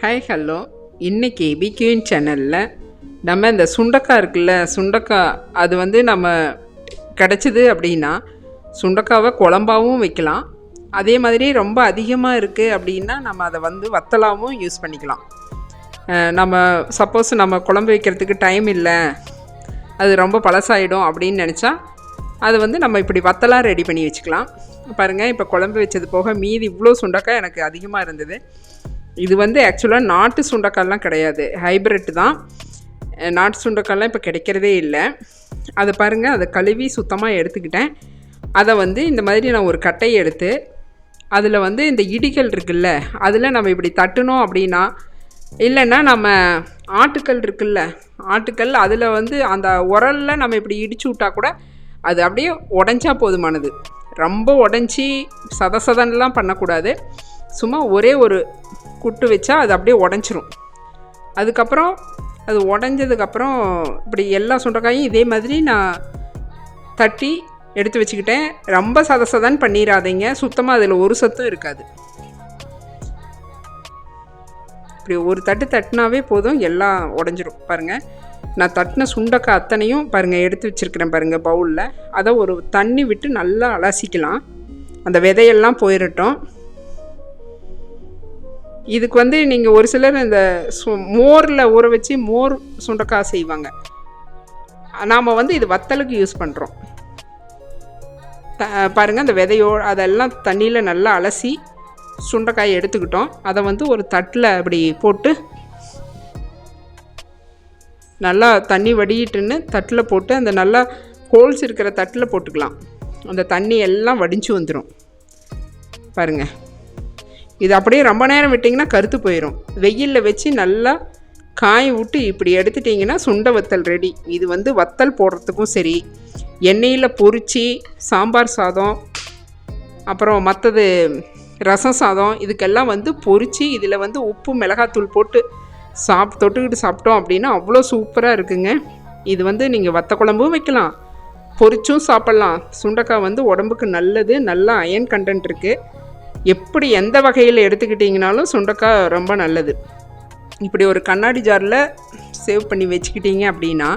Hi hello. இன்றைக்கி பிக்யூன் சேனலில் நம்ம இந்த சுண்டக்காய் இருக்குல்ல, சுண்டக்காய் அது நம்ம கிடச்சிது அப்படின்னா சுண்டக்காவை குழம்பாகவும் வைக்கலாம். அதே மாதிரி ரொம்ப அதிகமாக இருக்குது அப்படின்னா நம்ம அதை வத்தலாகவும் யூஸ் பண்ணிக்கலாம். நம்ம சப்போஸ் நம்ம குழம்பு வைக்கிறதுக்கு டைம் இல்லை, அது ரொம்ப பழசாயிடும் அப்படின்னு நினச்சா அது நம்ம இப்படி வத்தலாக ரெடி பண்ணி வச்சுக்கலாம். பாருங்கள், இப்போ குழம்பு வச்சது போக மீதி இவ்வளோ சுண்டக்காய் எனக்கு அதிகமாக இருந்தது. இது ஆக்சுவலாக நாட்டு சுண்டக்காயெலாம் கிடையாது, ஹைப்ரிட் தான். நாட்டு சுண்டக்காயெலாம் இப்போ கிடைக்கிறதே இல்லை. அதை பாருங்கள், அதை கழுவி சுத்தமாக எடுத்துக்கிட்டேன். அதை இந்த மாதிரி நான் ஒரு கட்டையை எடுத்து அதில் இந்த இடிகள் இருக்குல்ல, அதில் நம்ம இப்படி தட்டணும் அப்படின்னா, இல்லைன்னா நம்ம ஆட்டுக்கல் இருக்குல்ல, ஆட்டுக்கல் அதில் அந்த உரலில் நம்ம இப்படி இடிச்சு விட்டால் கூட அது அப்படியே உடஞ்சா போதுமானது. ரொம்ப உடஞ்சி சதசதன்லாம் பண்ணக்கூடாது. சும்மா ஒரே ஒரு குட்டு வச்சா அது அப்படியே உடஞ்சிரும். அதுக்கப்புறம் அது உடஞ்சதுக்கப்புறம் இப்படி எல்லா சுண்டைக்காயும் இதே மாதிரி நான் தட்டி எடுத்து வச்சுக்கிட்டேன். ரொம்ப சதசதன்னு பண்ணிடாதீங்க, சுத்தமாக அதில் ஒரு சத்தும் இருக்காது. இப்படி ஒரு தட்டு தட்டினாவே போதும், எல்லாம் உடஞ்சிரும். பாருங்கள், நான் தட்டின சுண்டைக்காய் அத்தனையும் பாருங்கள் எடுத்து வச்சுருக்கிறேன் பாருங்கள் பவுலில். அதை ஒரு தண்ணி விட்டு நல்லா அலசிக்கலாம், அந்த விதையெல்லாம் போயிடட்டும். இதுக்கு நீங்கள் ஒரு சிலர் இந்த மோரில் ஊற வச்சு மோர் சுண்டைக்காய் செய்வாங்க. நாம் இது வத்தலுக்கு யூஸ் பண்ணுறோம். பாருங்கள், அந்த அதெல்லாம் தண்ணியில் நல்லா அலசி சுண்டைக்காயை எடுத்துக்கிட்டோம். அதை ஒரு தட்டில் அப்படி போட்டு நல்லா தண்ணி வடியிட்டுன்னு தட்டில் போட்டு அந்த நல்லா ஹோல்ஸ் இருக்கிற தட்டில் போட்டுக்கலாம். அந்த தண்ணி எல்லாம் வடிஞ்சு வந்துடும். பாருங்கள், இது அப்படியே ரொம்ப நேரம் விட்டிங்கன்னா கருத்து போயிடும். வெயிலில் வச்சு நல்லா காய விட்டு இப்படி எடுத்துட்டிங்கன்னா சுண்டை வத்தல் ரெடி. இது வத்தல் போடுறதுக்கும் சரி, எண்ணெயில் பொரித்து சாம்பார் சாதம், அப்புறம் மற்றது ரசம் சாதம், இதுக்கெல்லாம் பொரித்து இதில் உப்பு மிளகாத்தூள் போட்டு தொட்டுக்கிட்டு சாப்பிட்டோம் அப்படின்னா அவ்வளோ சூப்பராக இருக்குங்க. இது நீங்கள் வத்த குழம்பும் வைக்கலாம், பொரிச்சும் சாப்பிட்லாம். சுண்டைக்காய் உடம்புக்கு நல்லது, நல்லா அயன் கண்டென்ட் இருக்குது. எப்படி எந்த வகையில் எடுத்துக்கிட்டிங்கனாலும் சுண்டைக்காய் ரொம்ப நல்லது. இப்படி ஒரு கண்ணாடி ஜாரில் சேவ் பண்ணி வச்சுக்கிட்டீங்க அப்படின்னா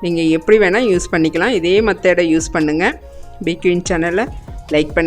நீங்கள் எப்படி வேணால் யூஸ் பண்ணிக்கலாம். இதே மெத்தடை யூஸ் பண்ணுங்கள். பிக்யூன் சேனலை லைக் பண்ணி